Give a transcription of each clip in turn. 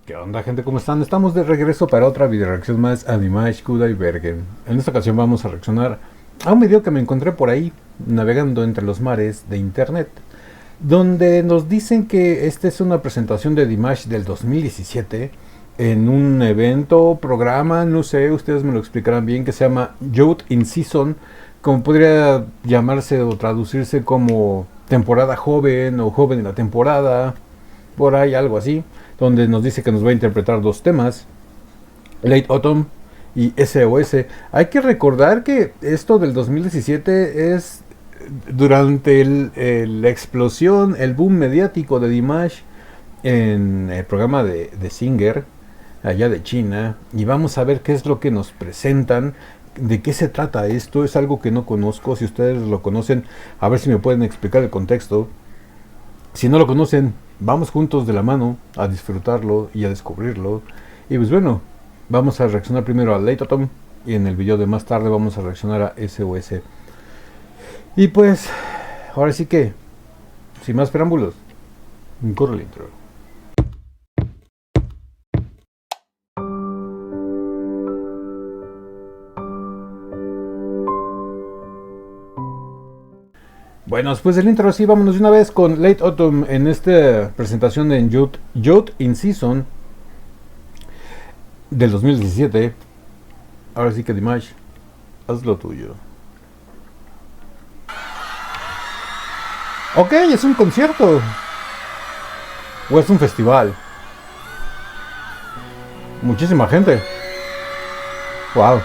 ¿Qué onda, gente? ¿Cómo están? Estamos de regreso para otra video reacción más a Dimash Kudaibergen. En esta ocasión vamos a reaccionar a un video que me encontré por ahí, navegando entre los mares de internet, donde nos dicen que esta es una presentación de Dimash del 2017 en un evento, programa, no sé, ustedes me lo explicarán bien, que se llama Youth in Season, como podría llamarse o traducirse como temporada joven o joven en la temporada, por ahí algo así, donde nos dice que nos va a interpretar dos temas, Late Autumn y SOS. Hay que recordar que esto del 2017 es durante la explosión, el boom mediático de Dimash en el programa de Singer, allá de China, y vamos a ver qué es lo que nos presentan, de qué se trata esto. Es algo que no conozco. Si ustedes lo conocen, a ver si me pueden explicar el contexto. Si no lo conocen, vamos juntos de la mano a disfrutarlo y a descubrirlo. Y pues bueno, vamos a reaccionar primero a Late Autumn y en el video de más tarde vamos a reaccionar a SOS. Y pues, ahora sí que, sin más preámbulos, corre el intro. Bueno, después del intro, sí, vámonos de una vez con Late Autumn en esta presentación de Youth in Season del 2017. Ahora sí que Dimash, haz lo tuyo. Ok, es un concierto. O es un festival. Muchísima gente. Wow.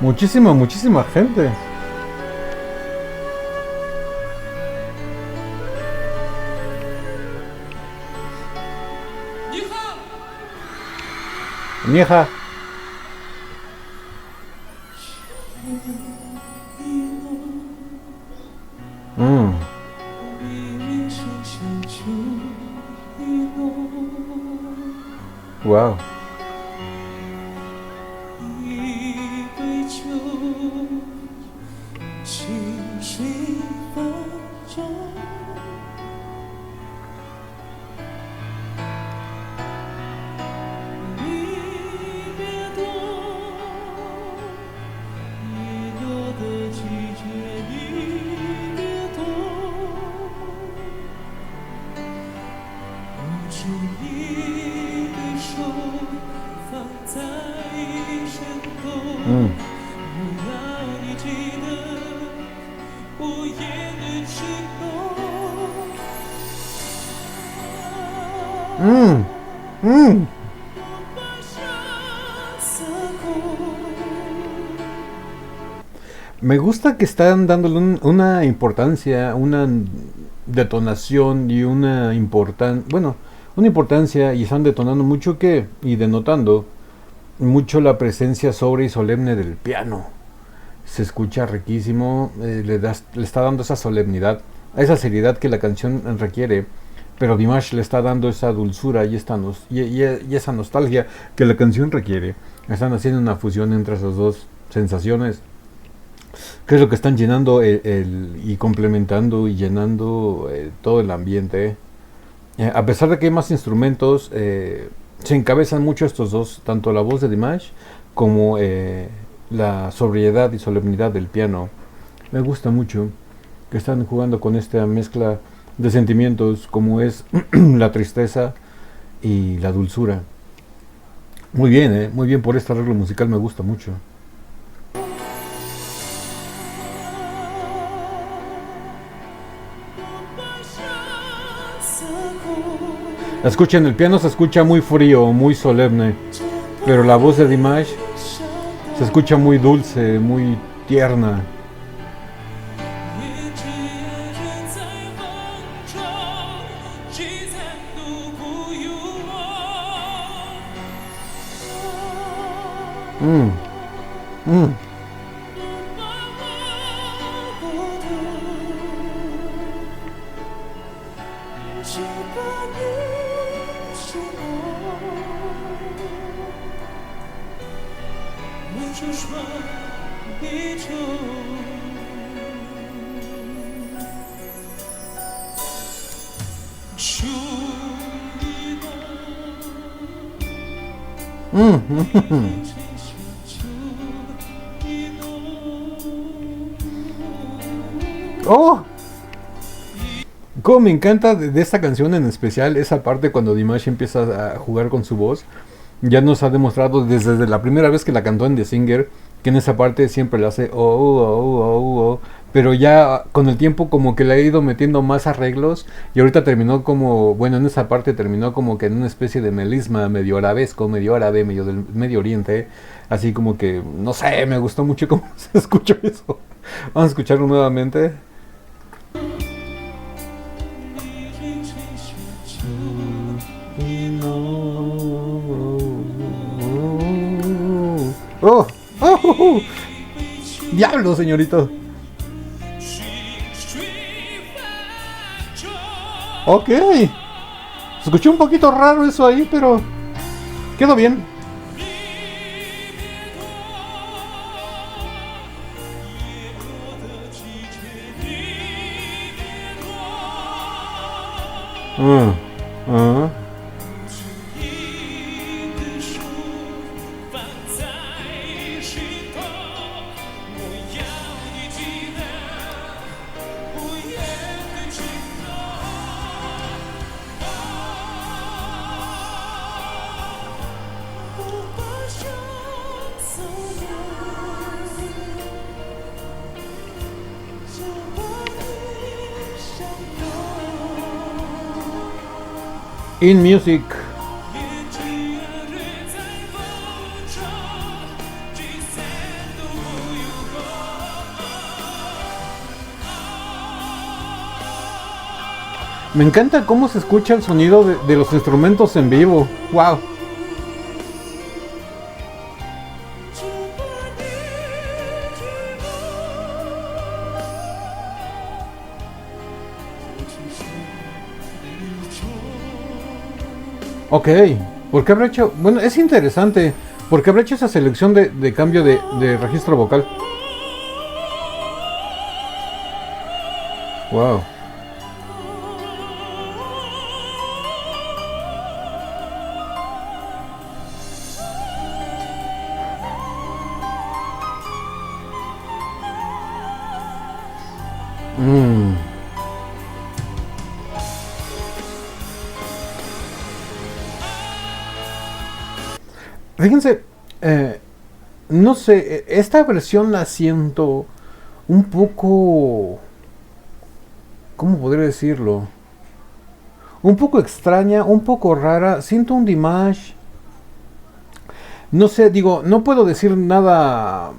Muchísima gente. Vieja. Wow. Me gusta que están dándole una importancia, una detonación y una importancia, y están detonando mucho y denotando mucho la presencia sobria y solemne del piano. Se escucha riquísimo, le está dando esa solemnidad, esa seriedad que la canción requiere, pero Dimash le está dando esa dulzura y esa nostalgia que la canción requiere. Están haciendo una fusión entre esas dos sensaciones, que es lo que están llenando y complementando y llenando todo el ambiente. A pesar de que hay más instrumentos, se encabezan mucho estos dos, tanto la voz de Dimash como la sobriedad y solemnidad del piano. Me gusta mucho que están jugando con esta mezcla de sentimientos como es la tristeza y la dulzura. Muy bien, muy bien por este arreglo musical, me gusta mucho. Escuchen, el piano se escucha muy frío, muy solemne, pero la voz de Dimash se escucha muy dulce, muy tierna. Mm. ¡Oh! Como me encanta de esta canción en especial, esa parte cuando Dimash empieza a jugar con su voz. Ya nos ha demostrado desde la primera vez que la cantó en The Singer, que en esa parte siempre le hace oh. Pero ya con el tiempo como que le ha ido metiendo más arreglos. Y ahorita terminó como, bueno, en esa parte terminó como que en una especie de melisma medio arabesco, medio árabe, medio del Medio Oriente. Así como que, no sé, me gustó mucho cómo se escuchó eso. Vamos a escucharlo nuevamente. ¡Oh! ¡Oh! ¡Diablo, señorito! Ok. Se escuchó un poquito raro eso ahí, pero quedó bien. Uh. ，In Music。 Me encanta cómo se escucha el sonido de los instrumentos en vivo. ¡Wow! Ok, ¿por qué habrá hecho? Bueno, es interesante. ¿Por qué habrá hecho esa selección de cambio de registro vocal? Wow. Fíjense, no sé, esta versión la siento un poco, ¿cómo podría decirlo? Un poco extraña, un poco rara. Siento un Dimash. No sé, digo, no puedo decir nada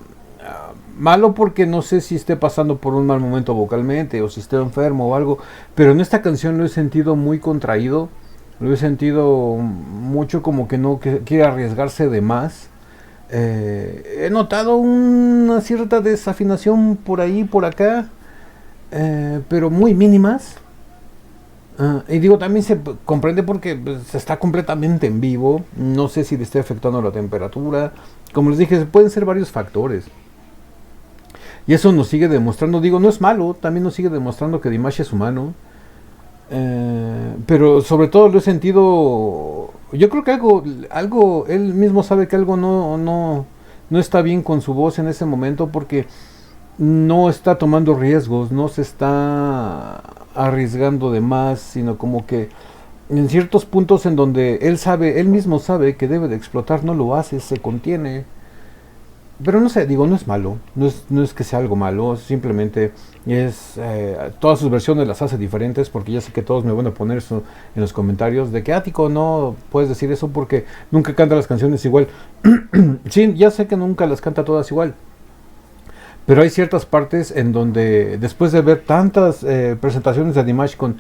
malo porque no sé si esté pasando por un mal momento vocalmente o si esté enfermo o algo. Pero en esta canción lo he sentido muy contraído. Lo he sentido mucho como que no quiere arriesgarse de más. He notado una cierta desafinación por ahí, por acá, pero muy mínimas. Y digo, también se comprende porque pues, está completamente en vivo. No sé si le esté afectando la temperatura. Como les dije, pueden ser varios factores. Y eso nos sigue demostrando, digo, no es malo, también nos sigue demostrando que Dimash es humano. Pero sobre todo lo he sentido. Yo creo que algo él mismo sabe que algo no está bien con su voz en ese momento porque no está tomando riesgos, no se está arriesgando de más, sino como que en ciertos puntos en donde él mismo sabe que debe de explotar, no lo hace, se contiene. Pero no sé, digo, no es malo, no es que sea algo malo, simplemente es, todas sus versiones las hace diferentes, porque ya sé que todos me van a poner eso en los comentarios, de que, Tico, no puedes decir eso porque nunca canta las canciones igual. Sí, ya sé que nunca las canta todas igual, pero hay ciertas partes en donde, después de ver tantas presentaciones de Dimash con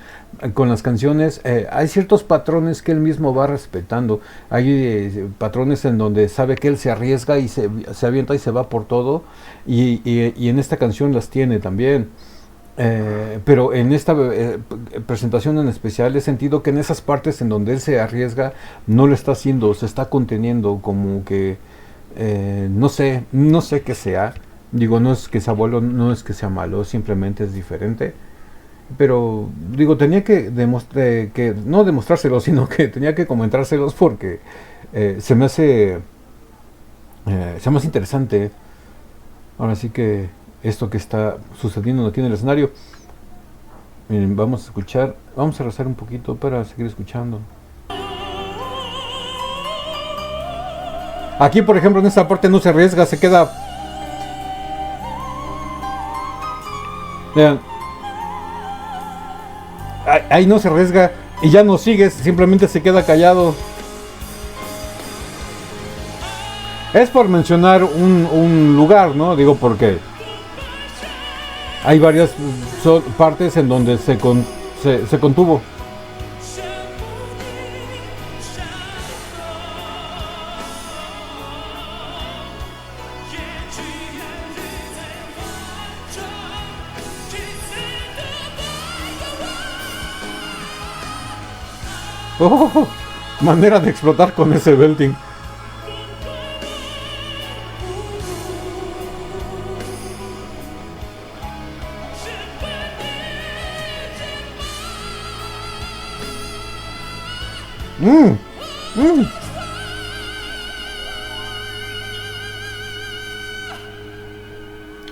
las canciones, hay ciertos patrones que él mismo va respetando. Hay patrones en donde sabe que él se arriesga y se avienta y se va por todo. Y en esta canción las tiene también. Pero en esta presentación en especial he sentido que en esas partes en donde él se arriesga no lo está haciendo, se está conteniendo, como que no sé qué sea. Digo, no es que sea bueno, no es que sea malo, simplemente es diferente. pero digo, tenía que no demostrárselos, sino que tenía que comentárselos porque se me hace interesante. Ahora sí que esto que está sucediendo aquí en el escenario. Miren, vamos a escuchar, vamos a rezar un poquito para seguir escuchando. Aquí, por ejemplo, en esta parte no se arriesga, se queda. Vean, ahí no se arriesga y ya no sigues, simplemente se queda callado. Es por mencionar un lugar, ¿no? Digo, porque hay varias partes en donde se contuvo. Oh, manera de explotar con ese belting. Mm, mm.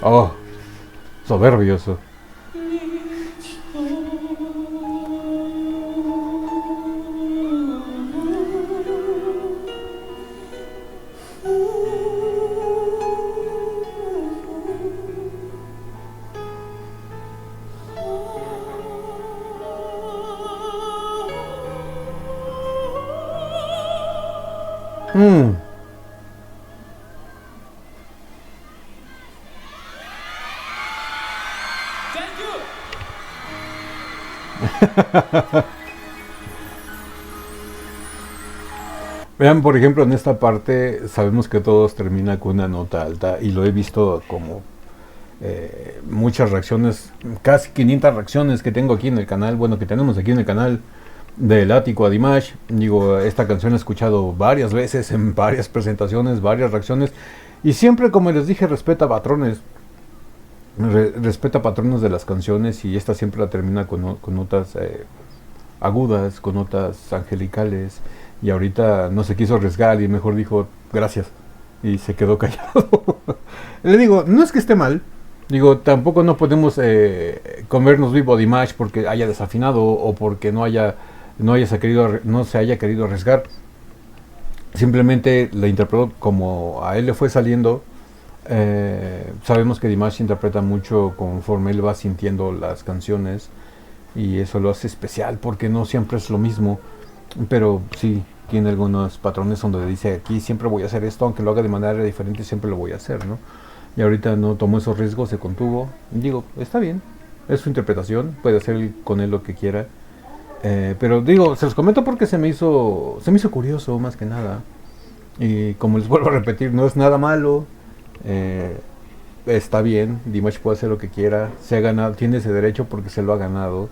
Oh, soberbioso. Mm. Vean, por ejemplo, en esta parte sabemos que todos termina con una nota alta y lo he visto como muchas reacciones, casi 500 reacciones que tengo aquí en el canal, bueno, que tenemos aquí en el canal del Ático a Dimash. Digo, esta canción la he escuchado varias veces en varias presentaciones, varias reacciones y siempre, como les dije, respeta patrones de las canciones y esta siempre la termina con notas agudas, con notas angelicales y ahorita no se quiso arriesgar y mejor dijo gracias y se quedó callado. Le digo, no es que esté mal, digo, tampoco no podemos comernos vivo Dimash porque haya desafinado o porque no se haya querido arriesgar. Simplemente la interpretó como a él le fue saliendo. Sabemos que Dimash interpreta mucho conforme él va sintiendo las canciones y eso lo hace especial porque no siempre es lo mismo, pero sí tiene algunos patrones donde dice aquí siempre voy a hacer esto, aunque lo haga de manera diferente siempre lo voy a hacer, ¿no? Y ahorita no tomó esos riesgos, se contuvo. Digo, está bien, es su interpretación, puede hacer con él lo que quiera, pero digo, se los comento porque se me hizo curioso más que nada. Y como les vuelvo a repetir, no es nada malo. Está bien, Dimash puede hacer lo que quiera, se ha ganado, tiene ese derecho porque se lo ha ganado.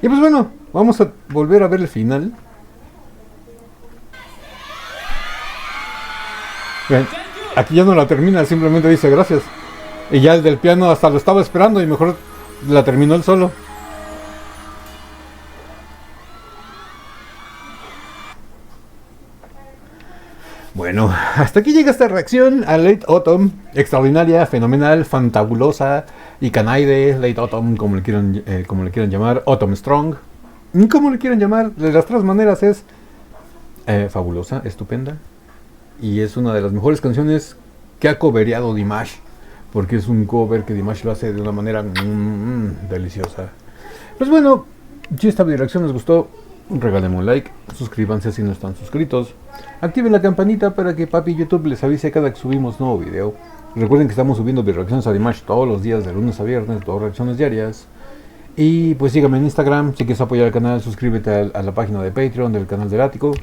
Y pues bueno, vamos a volver a ver el final. Bien, aquí ya no la termina, simplemente dice gracias. Y ya el del piano hasta lo estaba esperando y mejor la terminó él solo. Bueno, hasta aquí llega esta reacción a Late Autumn, extraordinaria, fenomenal, fantabulosa y canaide, Late Autumn, como le quieran llamar, Autumn Strong, como le quieran llamar, de las tres maneras es fabulosa, estupenda, y es una de las mejores canciones que ha covereado Dimash, porque es un cover que Dimash lo hace de una manera deliciosa. Pues bueno, si esta video reacción les gustó, regálenme un like, suscríbanse si no están suscritos, activen la campanita para que papi YouTube les avise cada que subimos nuevo video. Recuerden que estamos subiendo reacciones a Dimash todos los días de lunes a viernes, 2 reacciones diarias. Y pues síganme en Instagram, si quieres apoyar el canal, suscríbete a la página de Patreon del canal del Ático.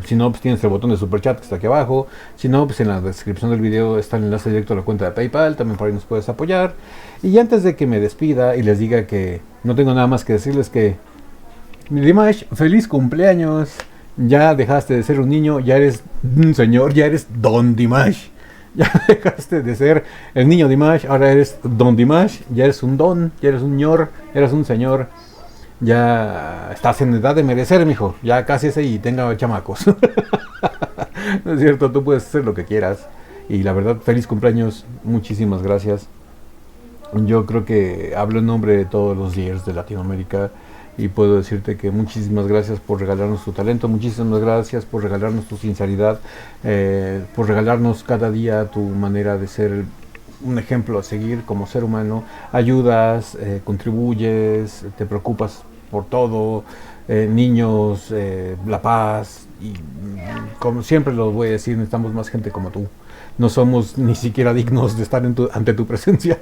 Si no, pues tienes el botón de super chat que está aquí abajo. Si no, pues en la descripción del video está el enlace directo a la cuenta de PayPal, también por ahí nos puedes apoyar. Y antes de que me despida y les diga que no tengo nada más que decirles que Dimash, feliz cumpleaños. Ya dejaste de ser un niño, ya eres un señor, ya eres Don Dimash. Ya dejaste de ser el niño Dimash, ahora eres Don Dimash, ya eres un don, ya eres un ñor, eres un señor. Ya estás en edad de merecer, mijo. Ya casi ese y tenga chamacos. No es cierto, tú puedes hacer lo que quieras. Y la verdad, feliz cumpleaños. Muchísimas gracias. Yo creo que hablo en nombre de todos los líderes de Latinoamérica y puedo decirte que muchísimas gracias por regalarnos tu talento, muchísimas gracias por regalarnos tu sinceridad, por regalarnos cada día tu manera de ser un ejemplo a seguir como ser humano. Ayudas, contribuyes, te preocupas por todo, niños, la paz y como siempre lo voy a decir, necesitamos más gente como tú. No somos ni siquiera dignos de estar ante tu presencia.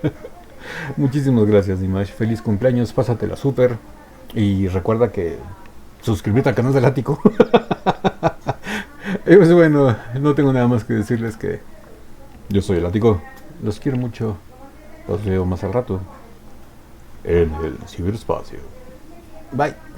Muchísimas gracias, Dimash. Feliz cumpleaños, pásatela súper. Y recuerda que suscribirte al canal del Ático. Y pues bueno, no tengo nada más que decirles que yo soy el Ático. Los quiero mucho. Los veo más al rato en el ciberespacio. Bye.